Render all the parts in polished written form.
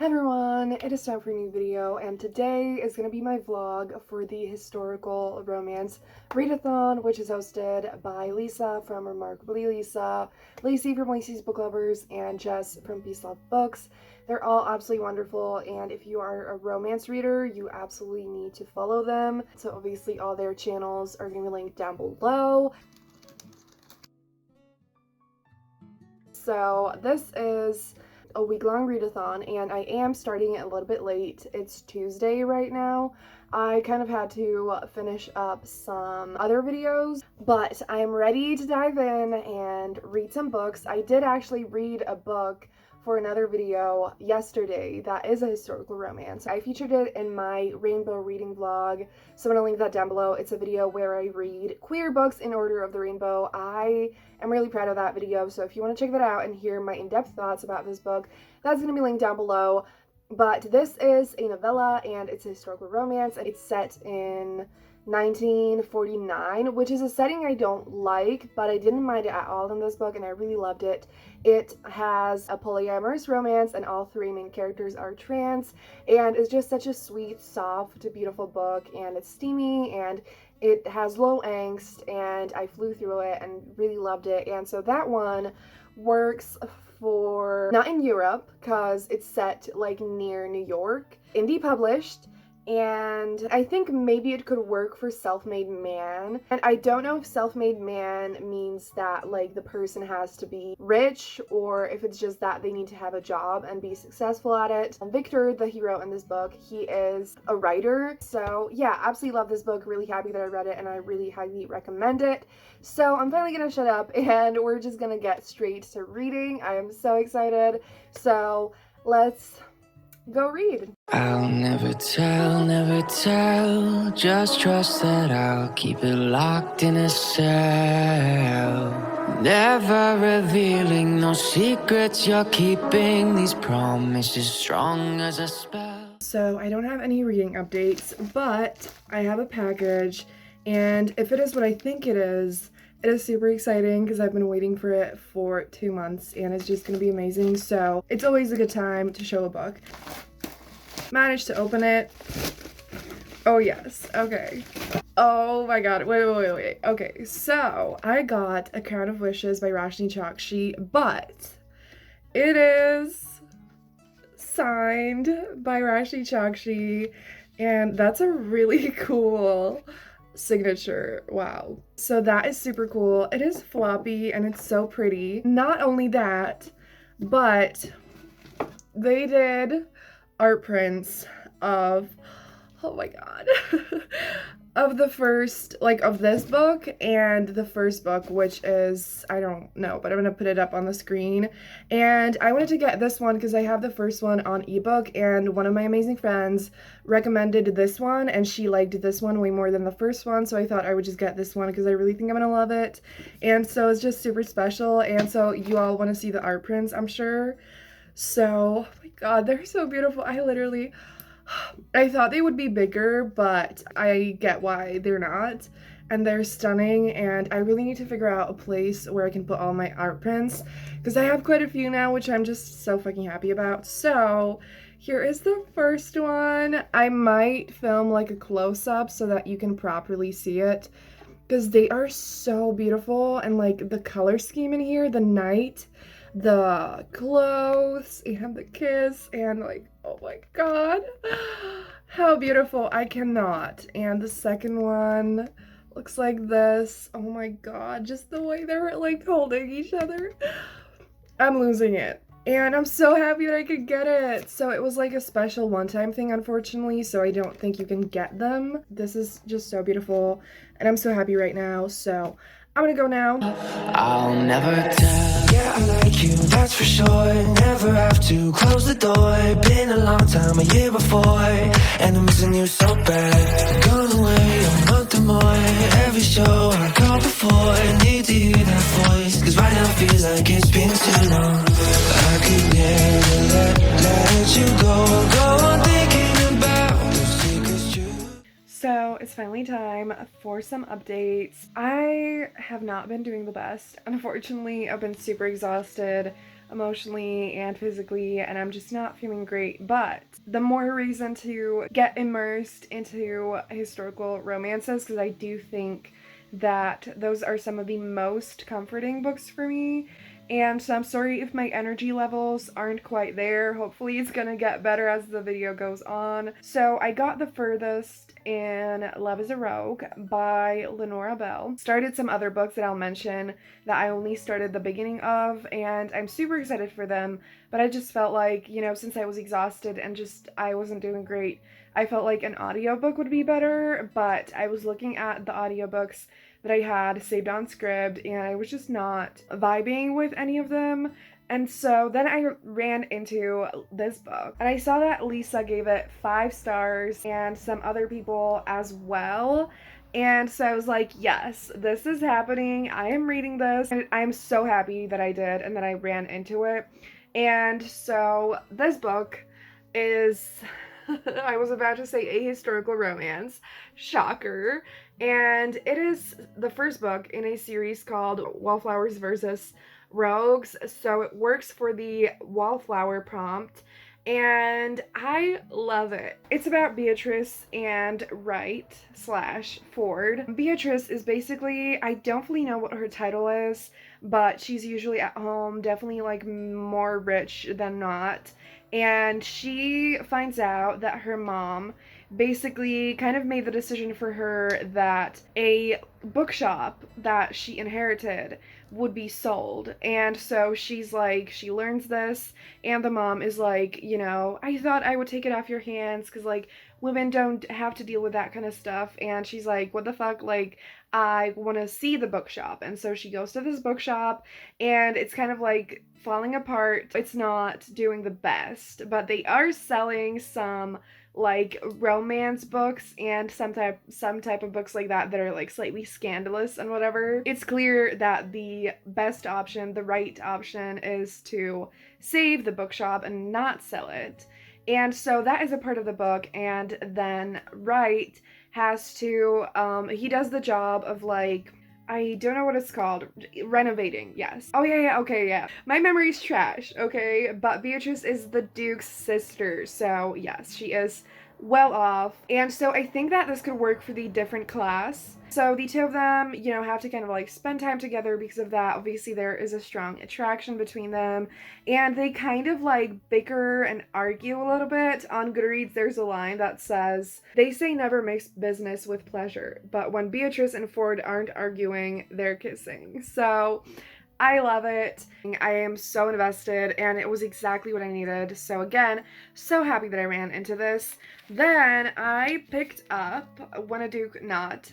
Hey everyone, it is time for a new video, and today is going to be my vlog for the historical romance readathon, which is hosted by Lisa from Remarkably Lisa, Lacey from Lacey's Book Lovers, and Jess from Peace Love Books. They're all absolutely wonderful, and if you are a romance reader, you absolutely need to follow them. So obviously all their channels are going to be linked down below. So this is a week-long readathon, and I am starting it a little bit late. It's Tuesday right now. I kind of had to finish up some other videos, but I am ready to dive in and read some books. I did actually read a book for another video yesterday that is a historical romance. I featured it in my rainbow reading vlog, so I'm gonna link that down below. It's a video where I read queer books in order of the rainbow. I am really proud of that video, so if you want to check that out and hear my in-depth thoughts about this book, that's gonna be linked down below. But this is a novella and it's a historical romance, and it's set in 1949, which is a setting I don't like, but I didn't mind it at all in this book and I really loved it. It has a polyamorous romance and all three main characters are trans, and it's just such a sweet, soft, beautiful book, and it's steamy and it has low angst, and I flew through it and really loved it. And so that one works for not in Europe because it's set like near New York, indie published, and I think maybe it could work for self-made man. And I don't know if self-made man means that like the person has to be rich, or if it's just that they need to have a job and be successful at it. And Victor, the hero in this book, he is a writer. So yeah, absolutely love this book. Really happy that I read it, and I really highly recommend it. So I'm finally gonna shut up and we're just gonna get straight to reading. I am so excited. So let's go read. I'll never tell, just trust that I'll keep it locked in a cell. Never revealing no secrets you're keeping, these promises strong as a spell. So I don't have any reading updates, but I have a package, and if it is what I think it is super exciting because I've been waiting for it for 2 months, and it's just gonna be amazing. So it's always a good time to show a book. Managed to open it. Oh yes, okay. Oh my god, wait. Okay, so I got A Crown of Wishes by Roshni Chokshi, but it is signed by Roshni Chokshi, and that's a really cool signature. Wow. So that is super cool. It is floppy and it's so pretty. Not only that, but they did art prints of, oh my god, of the first, like, of this book and the first book, which is, I don't know, but I'm gonna put it up on the screen. And I wanted to get this one because I have the first one on ebook, and one of my amazing friends recommended this one, and she liked this one way more than the first one, so I thought I would just get this one because I really think I'm gonna love it. And so it's just super special, and so you all want to see the art prints, I'm sure. So, oh my god, they're so beautiful. I thought they would be bigger, but I get why they're not. And they're stunning, and I really need to figure out a place where I can put all my art prints, because I have quite a few now, which I'm just so fucking happy about. So, here is the first one. I might film like a close-up so that you can properly see it, because they are so beautiful, and like the color scheme in here, the night, the clothes, and the kiss, and like, oh my god, how beautiful. I cannot. And the second one looks like this. Oh my god, just the way they're like holding each other. I'm losing it. And I'm so happy that I could get it. So it was like a special one-time thing, unfortunately, so I don't think you can get them. This is just so beautiful, and I'm so happy right now. So I'm gonna go now. I'll never tell. Yeah, I like you, that's for sure. Never have to close the door. Been a long time, a year before, and I'm missing you so bad. Gone away a month or more. Every show I go before, need to hear that voice, cause right now feels like it's been too long. I could never let you go on thinking about those secrets true. So it's finally time for some updates. I have not been doing the best. Unfortunately, I've been super exhausted. emotionally and physically, and I'm just not feeling great. But the more reason to get immersed into historical romances, because I do think that those are some of the most comforting books for me. And so I'm sorry if my energy levels aren't quite there. Hopefully it's gonna get better as the video goes on. So I got the furthest in Love is a Rogue by Lenora Bell. Started some other books that I'll mention that I only started the beginning of, and I'm super excited for them, but I just felt like, you know, since I was exhausted and just I wasn't doing great, I felt like an audiobook would be better. But I was looking at the audiobooks that I had saved on Scribd, and I was just not vibing with any of them. And so then I ran into this book, and I saw that Lisa gave it 5 stars and some other people as well. And so I was like, yes, this is happening. I am reading this. And I'm so happy that I did and that I ran into it. And so this book is, I was about to say a historical romance. Shocker. And it is the first book in a series called Wallflowers versus Rogues. So it works for the Wallflower prompt, and I love it. It's about Beatrice and Wright / Ford. Beatrice is basically, I don't fully know what her title is, but she's usually at home, definitely like more rich than not. And she finds out that her mom basically kind of made the decision for her that a bookshop that she inherited would be sold. And so she's like, she learns this, and the mom is like, you know, I thought I would take it off your hands because, like, women don't have to deal with that kind of stuff. And she's like, what the fuck? Like, I want to see the bookshop. And so she goes to this bookshop, and it's kind of like falling apart. It's not doing the best, but they are selling some like romance books and some type of books like that are like slightly scandalous and whatever. It's clear that the best option, the right option, is to save the bookshop and not sell it. And so that is a part of the book. And then Wright has to he does the job of, like, I don't know what it's called. Renovating, yes. Oh, yeah, okay, yeah. My memory's trash, okay? But Beatrice is the Duke's sister, so yes, she is well off. And so I think that this could work for the different class. So the two of them, you know, have to kind of like spend time together because of that. Obviously, there is a strong attraction between them, and they kind of like bicker and argue a little bit. On Goodreads, there's a line that says, they say never mix business with pleasure, but when Beatrice and Ford aren't arguing, they're kissing. So I love it. I am so invested, and it was exactly what I needed. So again, so happy that I ran into this. Then I picked up When a Duke Not.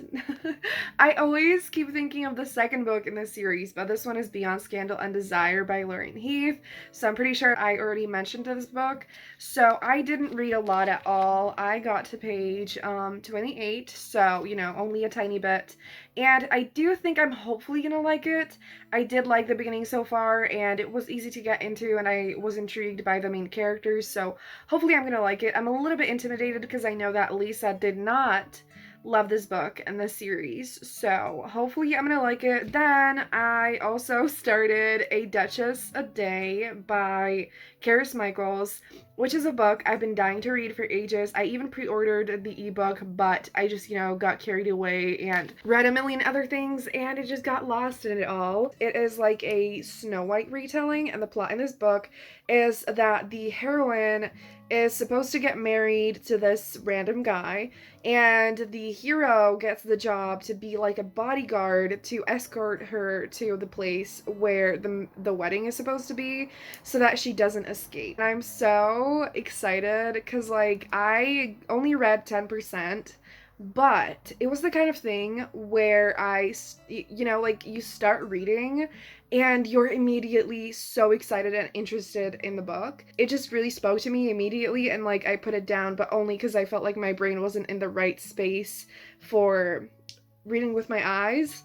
I always keep thinking of the second book in this series, but this one is Beyond Scandal and Desire by Lauren Heath. So I'm pretty sure I already mentioned this book. So I didn't read a lot at all. I got to page 28, so, you know, only a tiny bit. And I do think I'm hopefully gonna like it. I did like the beginning so far, and it was easy to get into, and I was intrigued by the main characters, so hopefully I'm gonna like it. I'm a little bit intimidated because I know that Lisa did not love this book and this series, so hopefully I'm gonna like it. Then I also started A Duchess a Day by Karis Michaels, which is a book I've been dying to read for ages. I even pre-ordered the ebook, but I just, you know, got carried away and read a million other things, and it just got lost in it all. It is like a Snow White retelling, and the plot in this book is that the heroine is supposed to get married to this random guy, and the hero gets the job to be like a bodyguard to escort her to the place where the wedding is supposed to be so that she doesn't escape. And I'm so excited because, like, I only read 10%, but it was the kind of thing where you know, like, you start reading and you're immediately so excited and interested in the book. It just really spoke to me immediately, and like I put it down, but only because I felt like my brain wasn't in the right space for reading with my eyes.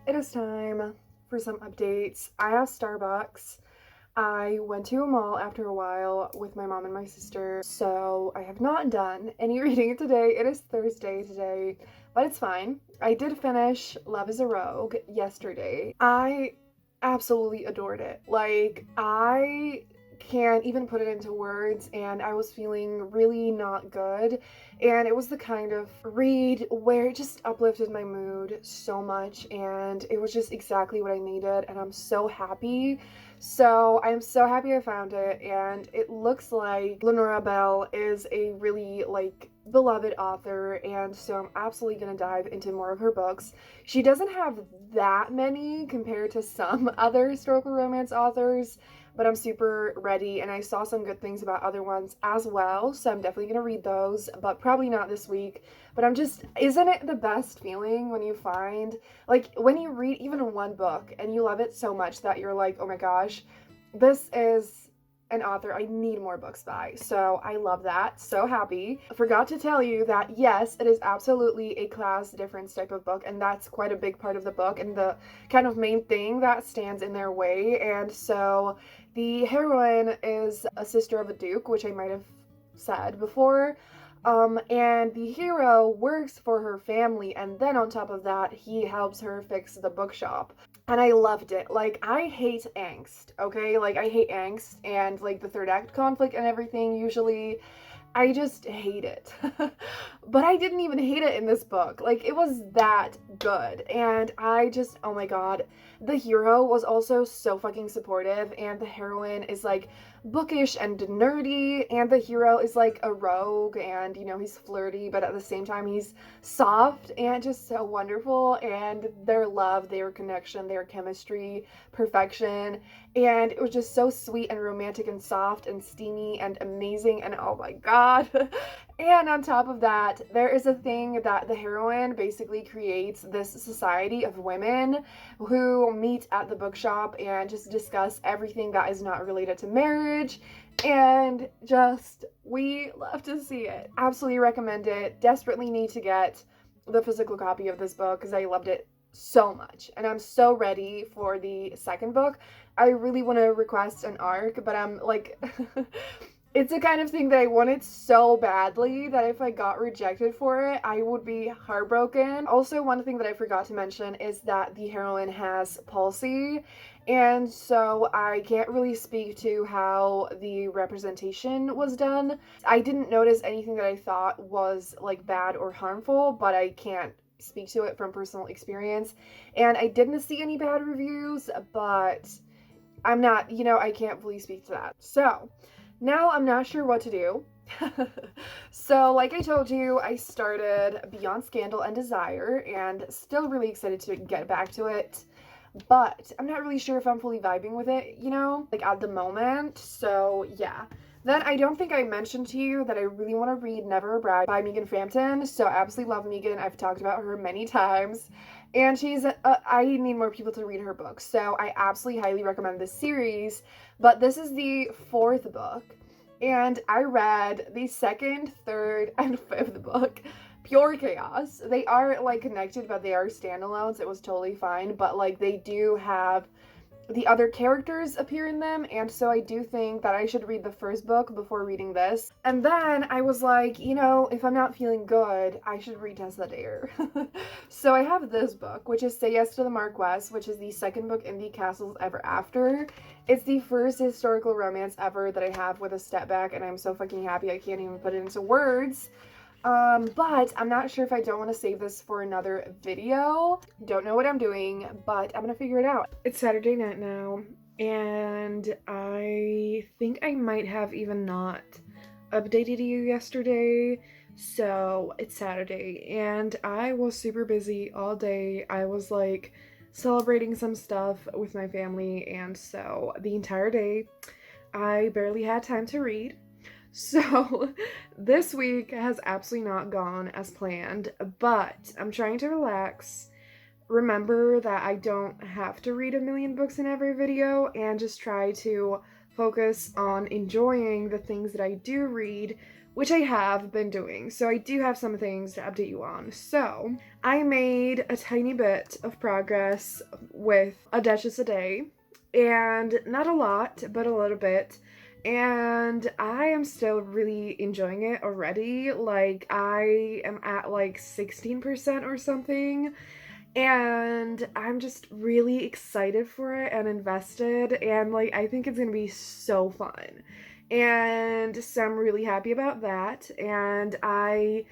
It is time. for some updates. I have Starbucks. I went to a mall after a while with my mom and my sister, so I have not done any reading today. It is Thursday today, but it's fine. I did finish Love is a Rogue yesterday. I absolutely adored it. Like, I can't even put it into words, and I was feeling really not good, and it was the kind of read where it just uplifted my mood so much, and it was just exactly what I needed, and I'm so happy. So I'm so happy I found it, and it looks like Lenora Bell is a really like beloved author, and so I'm absolutely gonna dive into more of her books. She doesn't have that many compared to some other historical romance authors, but I'm super ready, and I saw some good things about other ones as well, so I'm definitely gonna read those, but probably not this week. But isn't it the best feeling when you find, like, when you read even one book and you love it so much that you're like, oh my gosh, this is an author I need more books by. So I love that. So happy. Forgot to tell you that yes, it is absolutely a class difference type of book, and that's quite a big part of the book and the kind of main thing that stands in their way. And so the heroine is a sister of a duke, which I might have said before. And the hero works for her family, and then on top of that, he helps her fix the bookshop. And I loved it. Like, I hate angst, okay? Like, I hate angst and, like, the third act conflict and everything usually. I just hate it. But I didn't even hate it in this book. Like, it was that good. And I just, oh my god. The hero was also so fucking supportive, and the heroine is, like, bookish and nerdy, and the hero is, like, a rogue, and, you know, he's flirty, but at the same time, he's soft and just so wonderful. And their love, their connection, their chemistry, perfection, and it was just so sweet and romantic and soft and steamy and amazing, and oh my god. And on top of that, there is a thing that the heroine basically creates this society of women who meet at the bookshop and just discuss everything that is not related to marriage, and just, we love to see it. Absolutely recommend it. Desperately need to get the physical copy of this book because I loved it so much, and I'm so ready for the second book. I really want to request an arc, but I'm like it's the kind of thing that I wanted so badly that if I got rejected for it, I would be heartbroken. Also, one thing that I forgot to mention is that the heroine has palsy, and so I can't really speak to how the representation was done. I didn't notice anything that I thought was like bad or harmful, but I can't speak to it from personal experience. And I didn't see any bad reviews, but I'm not, I can't fully speak to that. So now I'm not sure what to do. So like I told you, I started Beyond Scandal and Desire, and still really excited to get back to it, but I'm not really sure if I'm fully vibing with it, like at the moment. So yeah. Then I don't think I mentioned to you that I really want to read Never a Bride by Megan Frampton. So I absolutely love Megan. I've talked about her many times, and I need more people to read her books. So I absolutely highly recommend this series, but this is the fourth book, and I read the second, third, and fifth book. Pure chaos. They are like connected, but they are standalones. It was totally fine, but like they do have the other characters appear in them, and so I do think that I should read the first book before reading this. And then I was like, if I'm not feeling good, I should read Tessa Dare. So I have this book, which is Say Yes to the Marquess, which is the second book in the Castles Ever After. It's the first historical romance ever that I have with a step back, and I'm so fucking happy I can't even put it into words. But I'm not sure if I don't want to save this for another video. Don't know what I'm doing, but I'm gonna figure it out. It's Saturday night now, and I think I might have even not updated you yesterday. So it's Saturday, and I was super busy all day. I was like celebrating some stuff with my family, and so the entire day I barely had time to read. So this week has absolutely not gone as planned, but I'm trying to relax, remember that I don't have to read a million books in every video, and just try to focus on enjoying the things that I do read which I have been doing. So I do have some things to update you on. So I made a tiny bit of progress with a Duchess a Day, and not a lot, but a little bit. And I am still really enjoying it already. Like, I am at like 16% or something. And I'm just really excited for it and invested. And like, I think it's gonna be so fun. And so I'm really happy about that. And I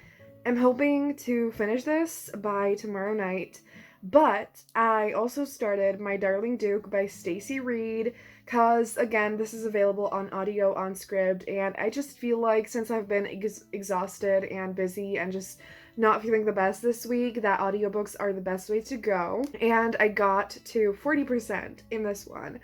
am hoping to finish this by tomorrow night. But I also started My Darling Duke by Stacey Reid, because again, this is available on audio on Scribd, and I just feel like since I've been exhausted and busy and just not feeling the best this week, that audiobooks are the best way to go. And I got to 40% in this one.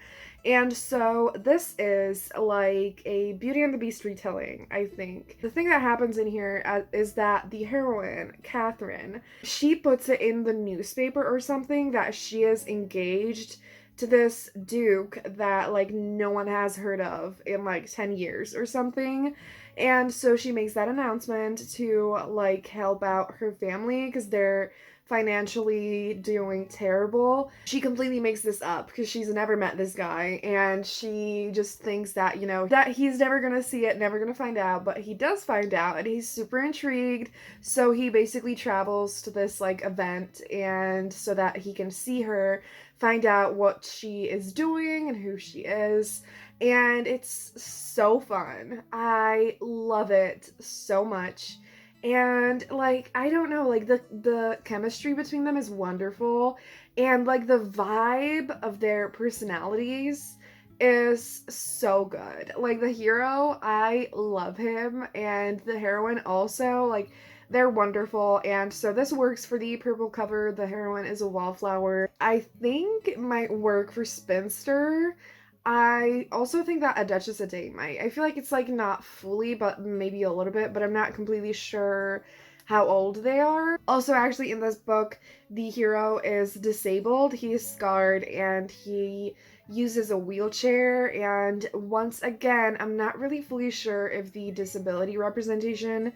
And so this is like a Beauty and the Beast retelling, I think. The thing that happens in here is that the heroine, Catherine, she puts it in the newspaper or something that she is engaged to this duke that like no one has heard of in like 10 years or something. And so she makes that announcement to like help out her family because they're financially doing terrible. She completely makes this up because she's never met this guy, and she just thinks that, you know, that he's never gonna see it, never gonna find out, but he does find out and he's super intrigued. So he basically travels to this like event, and so that he can see her, find out what she is doing and who she is. And it's so fun. I love it so much. And like, I don't know, like the chemistry between them is wonderful, and like the vibe of their personalities is so good. Like the hero, I love him, and the heroine also, like they're wonderful. And so this works for the purple cover. The heroine is a wallflower. I think it might work for Spinster. I also think that A Duchess a Day might. I feel like it's like not fully, but maybe a little bit, but I'm not completely sure how old they are. Also, actually, in this book, the hero is disabled. He is scarred and he uses a wheelchair. And once again, I'm not really fully sure if the disability representation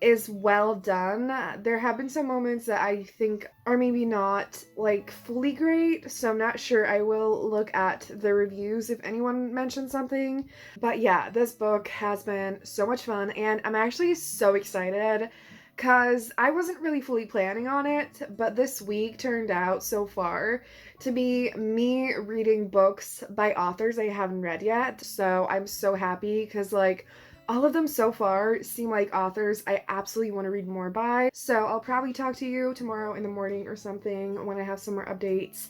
is well done. There have been some moments that I think are maybe not like fully great, so I'm not sure. I will look at the reviews if anyone mentions something. But yeah, this book has been so much fun, and I'm actually so excited because I wasn't really fully planning on it, but this week turned out so far to be me reading books by authors I haven't read yet. So I'm so happy because like all of them so far seem like authors I absolutely want to read more by. So I'll probably talk to you tomorrow in the morning or something when I have some more updates.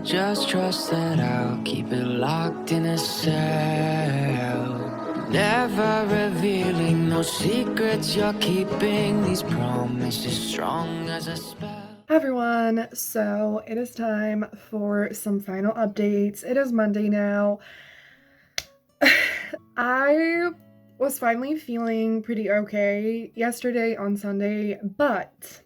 Just trust that I'll keep it locked in a cell, never revealing no secrets you're keeping, these promises strong as a spell. Hi everyone, so it is time for some final updates. It is Monday now. I was finally feeling pretty okay yesterday on Sunday, but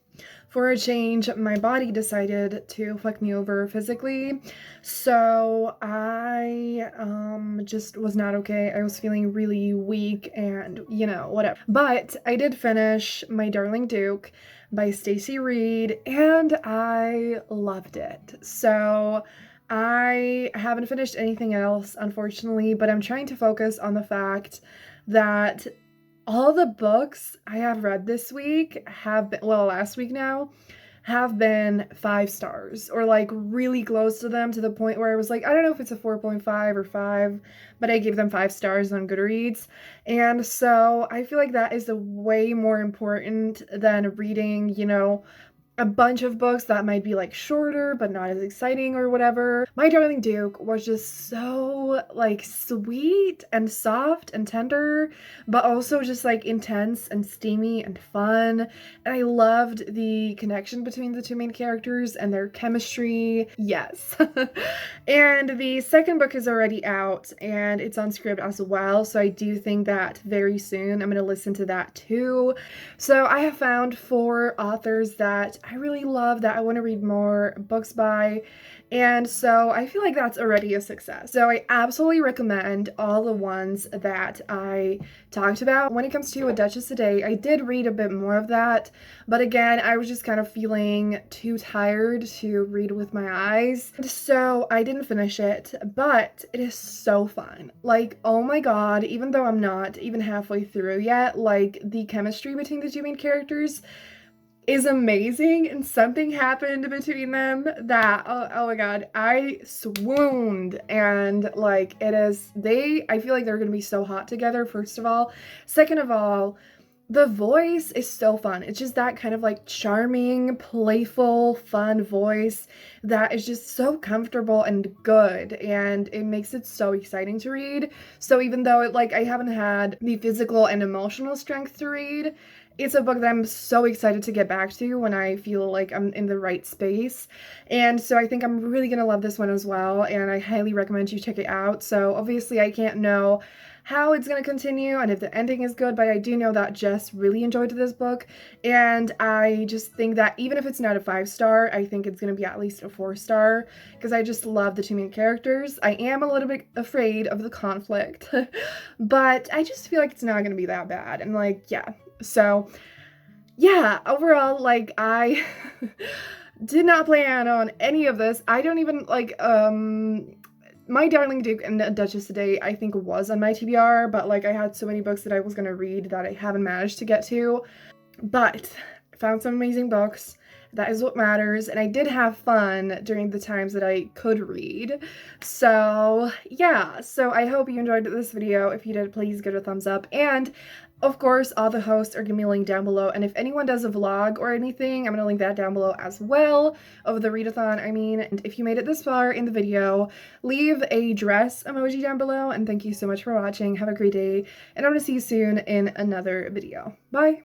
for a change, my body decided to fuck me over physically. So I just was not okay. I was feeling really weak and, you know, whatever. But I did finish My Darling Duke by Stacey Reid, and I loved it. So I haven't finished anything else, unfortunately, but I'm trying to focus on the fact that all the books I have read this week have been, well, last week now, have been 5 stars or like really close to them, to the point where I was like, I don't know if it's a 4.5 or 5, but I gave them 5 stars on Goodreads. And so I feel like that is way more important than reading, you know, a bunch of books that might be like shorter but not as exciting or whatever. My Darling Duke was just so like sweet and soft and tender, but also just like intense and steamy and fun. And I loved the connection between the two main characters and their chemistry. Yes. And the second book is already out and it's on Scribd as well, so I do think that very soon I'm going to listen to that too. So I have found 4 authors that I really love that I want to read more books by, and so I feel like that's already a success. So I absolutely recommend all the ones that I talked about. When it comes to A Duchess a Day, I did read a bit more of that, but again, I was just kind of feeling too tired to read with my eyes, so I didn't finish it, but it is so fun. Like, oh my god, even though I'm not even halfway through yet, like, the chemistry between the 2 main characters is amazing, and something happened between them that, oh my god, I swooned. And like, I feel like they're gonna be so hot together, first of all. Second of all, the voice is so fun. It's just that kind of like charming, playful, fun voice that is just so comfortable and good, and it makes it so exciting to read. So even though I haven't had the physical and emotional strength to read, it's a book that I'm so excited to get back to when I feel like I'm in the right space. And so I think I'm really gonna love this one as well, and I highly recommend you check it out. So obviously I can't know how it's going to continue and if the ending is good, but I do know that Jess really enjoyed this book, and I just think that even if it's not a 5-star, I think it's going to be at least a 4-star, because I just love the 2 main characters. I am a little bit afraid of the conflict, but I just feel like it's not going to be that bad, and like, yeah. So yeah, overall, like, I did not plan on any of this. I don't even, like, My Darling Duke and Duchess Today, I think, was on my TBR, but like, I had so many books that I was gonna read that I haven't managed to get to. But I found some amazing books. That is what matters, and I did have fun during the times that I could read. So yeah, so I hope you enjoyed this video. If you did, please give it a thumbs up, and of course, all the hosts are going to be linked down below, and if anyone does a vlog or anything, I'm going to link that down below as well, of the readathon, I mean. And if you made it this far in the video, leave a dress emoji down below, and thank you so much for watching. Have a great day, and I'm going to see you soon in another video. Bye!